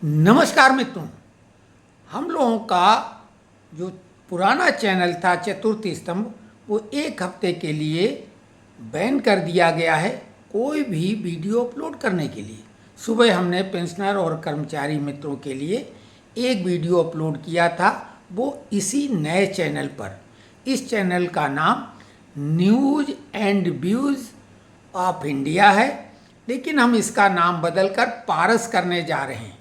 नमस्कार मित्रों, हम लोगों का जो पुराना चैनल था चतुर्थ स्तंभ वो एक हफ्ते के लिए बैन कर दिया गया है कोई भी वीडियो अपलोड करने के लिए। सुबह हमने पेंशनर और कर्मचारी मित्रों के लिए एक वीडियो अपलोड किया था, वो इसी नए चैनल पर। इस चैनल का नाम news and views of India है, लेकिन हम इसका नाम बदलकर पारस करने जा रहे हैं।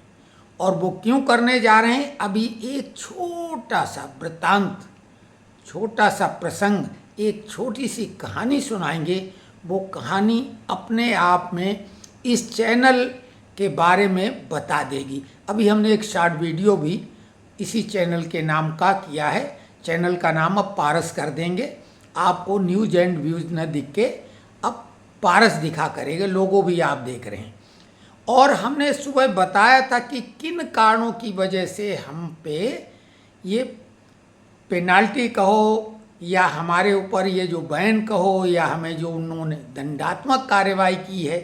और वो क्यों करने जा रहे हैं, अभी एक छोटा सा वृत्तांत, छोटा सा प्रसंग, एक छोटी सी कहानी सुनाएंगे। वो कहानी अपने आप में इस चैनल के बारे में बता देगी। अभी हमने एक शॉर्ट वीडियो भी इसी चैनल के नाम का किया है। चैनल का नाम अब पारस कर देंगे। आपको न्यूज़ एंड व्यूज़ न दिख के अब पारस दिखा करेंगे, लोगो भी आप देख रहे हैं। और हमने सुबह बताया था कि किन कारणों की वजह से हम पे ये पेनाल्टी कहो या हमारे ऊपर ये जो बैन कहो या हमें जो उन्होंने दंडात्मक कार्रवाई की है,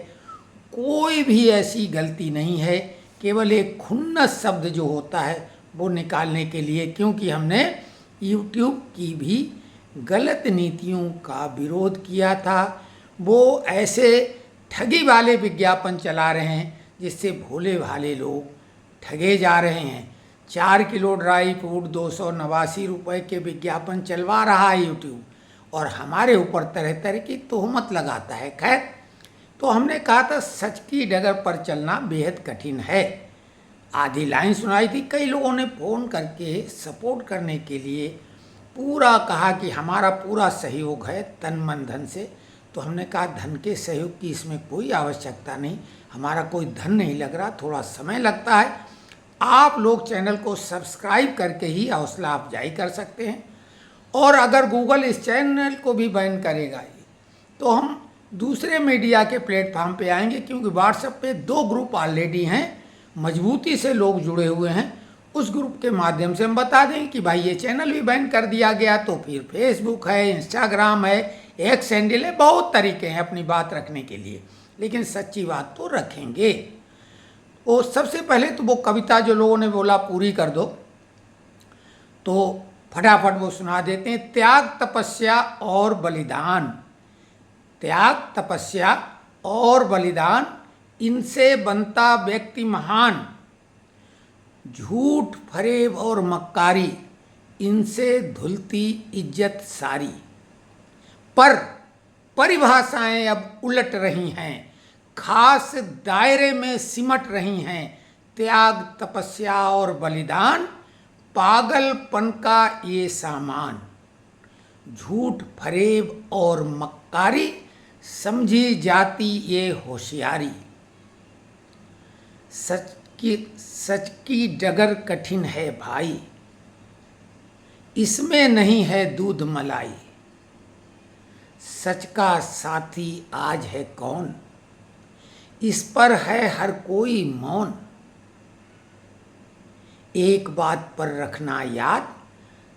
कोई भी ऐसी गलती नहीं है। केवल एक खुन्नस शब्द जो होता है वो निकालने के लिए, क्योंकि हमने YouTube की भी गलत नीतियों का विरोध किया था। वो ऐसे ठगी वाले विज्ञापन चला रहे हैं जिससे भोले भाले लोग ठगे जा रहे हैं। 4 किलो ड्राई फ्रूट 289 रुपये के विज्ञापन चलवा रहा है यूट्यूब, और हमारे ऊपर तरह तरह की तोहमत लगाता है। खैर, तो हमने कहा था सच की डगर पर चलना बेहद कठिन है। आधी लाइन सुनाई थी, कई लोगों ने फ़ोन करके सपोर्ट करने के लिए पूरा कहा कि हमारा पूरा सहयोग है तन मन धन से। तो हमने कहा धन के सहयोग की इसमें कोई आवश्यकता नहीं, हमारा कोई धन नहीं लग रहा, थोड़ा समय लगता है। आप लोग चैनल को सब्सक्राइब करके ही हौसला अफजाई कर सकते हैं। और अगर गूगल इस चैनल को भी बैन करेगा तो हम दूसरे मीडिया के प्लेटफॉर्म पे आएंगे, क्योंकि व्हाट्सएप पे 2 ग्रुप ऑलरेडी हैं, मजबूती से लोग जुड़े हुए हैं। उस ग्रुप के माध्यम से हम बता दें कि भाई ये चैनल भी बैन कर दिया गया। तो फिर फेसबुक है, इंस्टाग्राम है, एक्स हैंडल है, बहुत तरीके हैं अपनी बात रखने के लिए, लेकिन सच्ची बात तो रखेंगे। वो सबसे पहले तो वो कविता जो लोगों ने बोला पूरी कर दो, तो फटाफट वो सुना देते हैं। त्याग तपस्या और बलिदान, त्याग तपस्या और बलिदान, इनसे बनता व्यक्ति महान। झूठ फरेब और मक्कारी, इनसे धुलती इज्जत सारी। पर परिभाषाएं अब उलट रही हैं, खास दायरे में सिमट रही हैं। त्याग तपस्या और बलिदान, पागलपन का ये सामान। झूठ फरेब और मक्कारी, समझी जाती ये होशियारी। सच की डगर कठिन है भाई, इसमें नहीं है दूध मलाई। सच का साथी आज है कौन, इस पर है हर कोई मौन। एक बात पर रखना याद,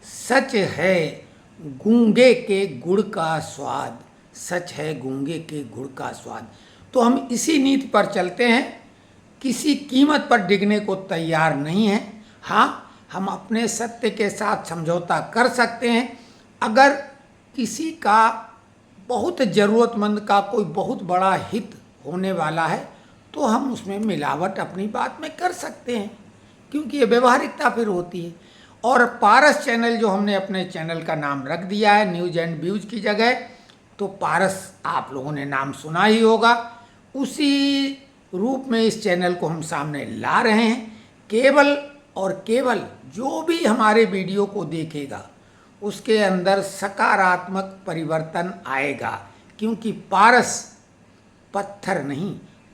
सच है गूंगे के गुड़ का स्वाद। सच है गूंगे के गुड़ का स्वाद। तो हम इसी नीति पर चलते हैं, किसी कीमत पर डिगने को तैयार नहीं हैं। हाँ, हम अपने सत्य के साथ समझौता कर सकते हैं। अगर किसी का बहुत ज़रूरतमंद का कोई बहुत बड़ा हित होने वाला है तो हम उसमें मिलावट अपनी बात में कर सकते हैं, क्योंकि ये व्यवहारिकता फिर होती है। और पारस चैनल जो हमने अपने चैनल का नाम रख दिया है न्यूज़ एंड व्यूज़ की जगह, तो पारस आप लोगों ने नाम सुना ही होगा। उसी रूप में इस चैनल को हम सामने ला रहे हैं। केवल और केवल जो भी हमारे वीडियो को देखेगा उसके अंदर सकारात्मक परिवर्तन आएगा, क्योंकि पारस पत्थर नहीं,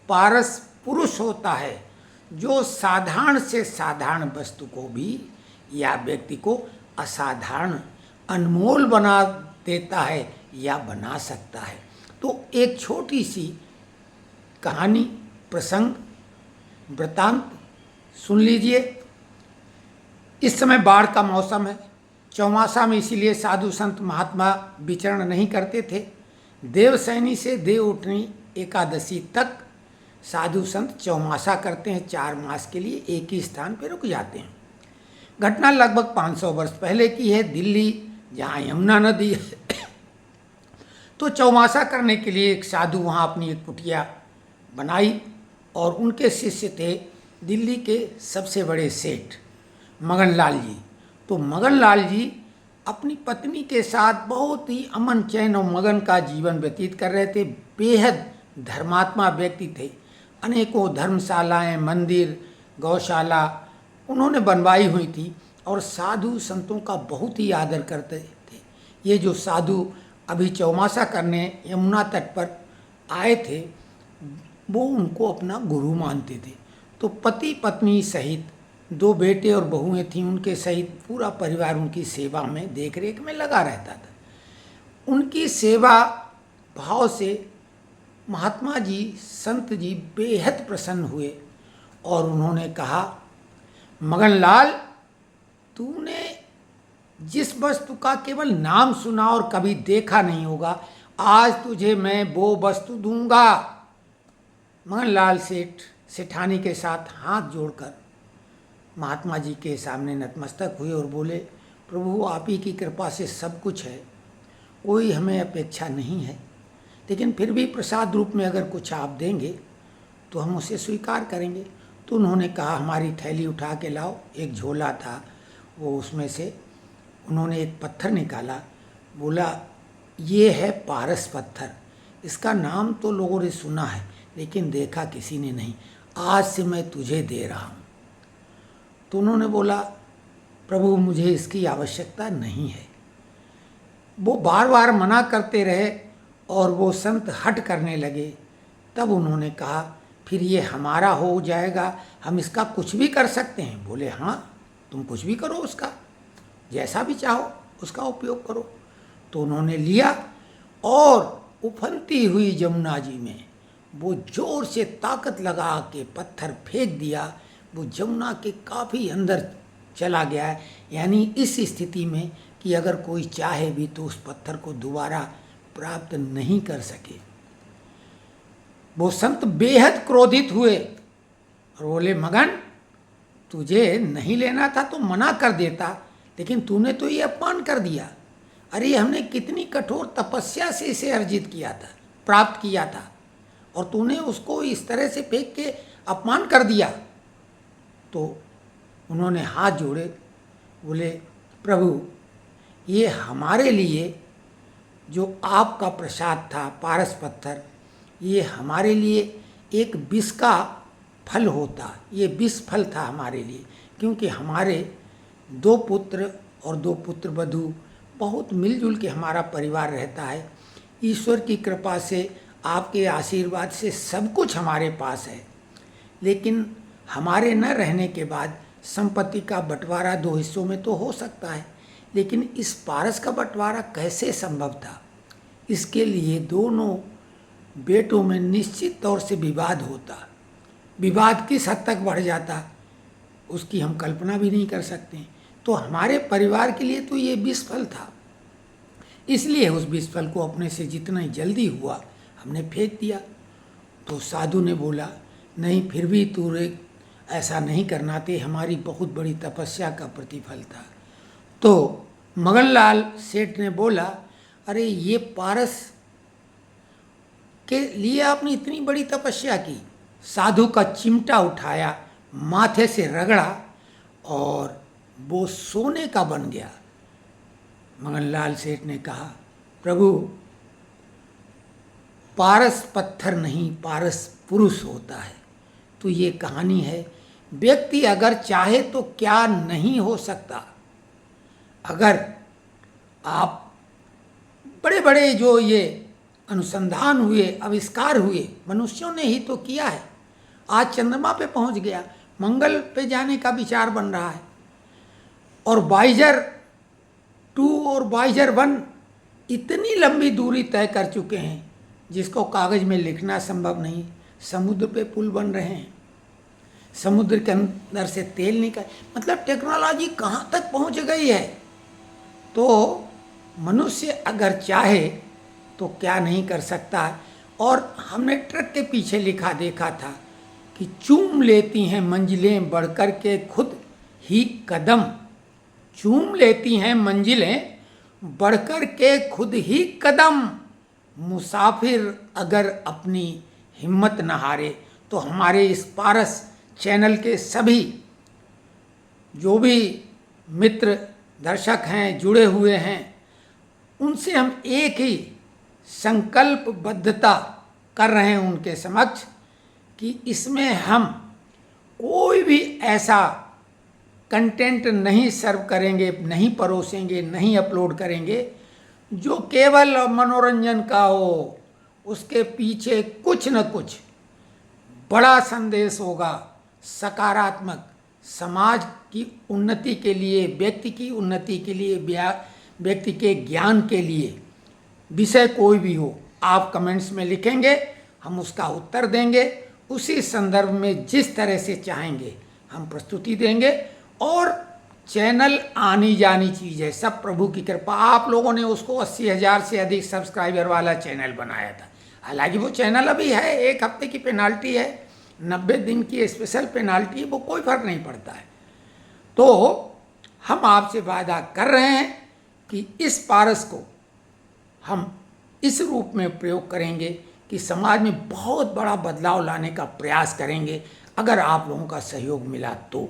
पारस पुरुष होता है जो साधारण से साधारण वस्तु को भी या व्यक्ति को असाधारण अनमोल बना देता है या बना सकता है। तो एक छोटी सी कहानी, प्रसंग, वृत्तांत सुन लीजिए। इस समय बाढ़ का मौसम है, चौमासा में, इसीलिए साधु संत महात्मा विचरण नहीं करते थे। देवसैनी से देवउठनी एकादशी तक साधु संत चौमासा करते हैं, 4 मास के लिए एक ही स्थान पर रुक जाते हैं। घटना लगभग 500 वर्ष पहले की है, दिल्ली जहाँ यमुना नदी है। तो चौमासा करने के लिए एक साधु वहाँ अपनी एक कुटिया बनाई और उनके शिष्य थे दिल्ली के सबसे बड़े सेठ मगनलाल जी। तो मगनलाल जी अपनी पत्नी के साथ बहुत ही अमन चैन और मगन का जीवन व्यतीत कर रहे थे। बेहद धर्मात्मा व्यक्ति थे। अनेकों धर्मशालाएं, मंदिर, गौशाला उन्होंने बनवाई हुई थी और साधु संतों का बहुत ही आदर करते थे। ये जो साधु अभी चौमासा करने यमुना तट पर आए थे वो उनको अपना गुरु मानते थे। तो पति पत्नी सहित 2 बेटे और बहुएं थीं, उनके सहित पूरा परिवार उनकी सेवा में देख रेख में लगा रहता था। उनकी सेवा भाव से महात्मा जी, संत जी बेहद प्रसन्न हुए और उन्होंने कहा, मगनलाल, तूने जिस वस्तु का केवल नाम सुना और कभी देखा नहीं होगा, आज तुझे मैं वो वस्तु दूंगा। मगनलाल सेठानी के साथ हाथ जोड़कर महात्मा जी के सामने नतमस्तक हुए और बोले, प्रभु आप ही की कृपा से सब कुछ है, कोई हमें अपेक्षा नहीं है, लेकिन फिर भी प्रसाद रूप में अगर कुछ आप देंगे तो हम उसे स्वीकार करेंगे। तो उन्होंने कहा, हमारी थैली उठा के लाओ। एक झोला था, वो उसमें से उन्होंने एक पत्थर निकाला। बोला, ये है पारस पत्थर, इसका नाम तो लोगों ने सुना है लेकिन देखा किसी ने नहीं, आज से मैं तुझे दे रहा हूँ। तो उन्होंने बोला, प्रभु मुझे इसकी आवश्यकता नहीं है। वो बार बार मना करते रहे और वो संत हट करने लगे। तब उन्होंने कहा, फिर ये हमारा हो जाएगा, हम इसका कुछ भी कर सकते हैं। बोले, हाँ तुम कुछ भी करो, उसका जैसा भी चाहो उसका उपयोग करो। तो उन्होंने लिया और उफनती हुई जमुना जी में वो जोर से ताकत लगा के पत्थर फेंक दिया। वो जमुना के काफ़ी अंदर चला गया है, यानी इस स्थिति में कि अगर कोई चाहे भी तो उस पत्थर को दोबारा प्राप्त नहीं कर सके। वो संत बेहद क्रोधित हुए और बोले, मगन, तुझे नहीं लेना था तो मना कर देता, लेकिन तूने तो ये अपमान कर दिया। अरे हमने कितनी कठोर तपस्या से इसे अर्जित किया था, प्राप्त किया था, और तूने उसको इस तरह से फेंक के अपमान कर दिया। तो उन्होंने हाथ जोड़े, बोले, प्रभु ये हमारे लिए जो आपका प्रसाद था पारस पत्थर, ये हमारे लिए एक विष का फल होता, ये विष फल था हमारे लिए, क्योंकि हमारे 2 पुत्र और 2 पुत्र वधू, बहुत मिलजुल के हमारा परिवार रहता है। ईश्वर की कृपा से, आपके आशीर्वाद से सब कुछ हमारे पास है, लेकिन हमारे न रहने के बाद संपत्ति का बंटवारा 2 हिस्सों में तो हो सकता है, लेकिन इस पारस का बंटवारा कैसे संभव था? इसके लिए दोनों बेटों में निश्चित तौर से विवाद होता। विवाद किस हद तक बढ़ जाता उसकी हम कल्पना भी नहीं कर सकते। तो हमारे परिवार के लिए तो ये विष फल था, इसलिए उस विष फल को अपने से जितना जल्दी हुआ हमने फेंक दिया। तो साधु ने बोला, नहीं, फिर भी तू ऐसा नहीं करना थे, हमारी बहुत बड़ी तपस्या का प्रतिफल था। तो मगनलाल सेठ ने बोला, अरे ये पारस के लिए आपने इतनी बड़ी तपस्या की। साधु का चिमटा उठाया, माथे से रगड़ा और वो सोने का बन गया। मगनलाल सेठ ने कहा, प्रभु पारस पत्थर नहीं, पारस पुरुष होता है। तो ये कहानी है, व्यक्ति अगर चाहे तो क्या नहीं हो सकता। अगर आप बड़े बड़े जो ये अनुसंधान हुए, आविष्कार हुए, मनुष्यों ने ही तो किया है। आज चंद्रमा पे पहुंच गया, मंगल पे जाने का विचार बन रहा है, और वाइजर 2 और वाइजर 1 इतनी लंबी दूरी तय कर चुके हैं जिसको कागज में लिखना संभव नहीं। समुद्र पे पुल बन रहे हैं, समुद्र के अंदर से तेल निकल, मतलब टेक्नोलॉजी कहाँ तक पहुँच गई है। तो मनुष्य अगर चाहे तो क्या नहीं कर सकता। और हमने ट्रक के पीछे लिखा देखा था कि चूम लेती हैं मंजिलें बढ़कर के खुद ही कदम, चूम लेती हैं मंजिलें बढ़कर के खुद ही कदम। मुसाफिर अगर अपनी हिम्मत न हारे, तो हमारे इस पारस चैनल के सभी जो भी मित्र दर्शक हैं, जुड़े हुए हैं, उनसे हम एक ही संकल्पबद्धता कर रहे हैं उनके समक्ष कि इसमें हम कोई भी ऐसा कंटेंट नहीं सर्व करेंगे, नहीं परोसेंगे, नहीं अपलोड करेंगे जो केवल मनोरंजन का हो। उसके पीछे कुछ न कुछ बड़ा संदेश होगा, सकारात्मक, समाज की उन्नति के लिए, व्यक्ति की उन्नति के लिए, व्यक्ति के ज्ञान के लिए। विषय कोई भी हो, आप कमेंट्स में लिखेंगे, हम उसका उत्तर देंगे, उसी संदर्भ में जिस तरह से चाहेंगे हम प्रस्तुति देंगे। और चैनल आनी जानी चीज़ है, सब प्रभु की कृपा। आप लोगों ने उसको 80,000 से अधिक सब्सक्राइबर वाला चैनल बनाया था। हालांकि वो चैनल अभी है, 1 हफ्ते की पेनाल्टी है, 90 दिन की स्पेशल पेनाल्टी है, वो कोई फर्क नहीं पड़ता है। तो हम आपसे वादा कर रहे हैं कि इस पारस को हम इस रूप में प्रयोग करेंगे कि समाज में बहुत बड़ा बदलाव लाने का प्रयास करेंगे, अगर आप लोगों का सहयोग मिला तो।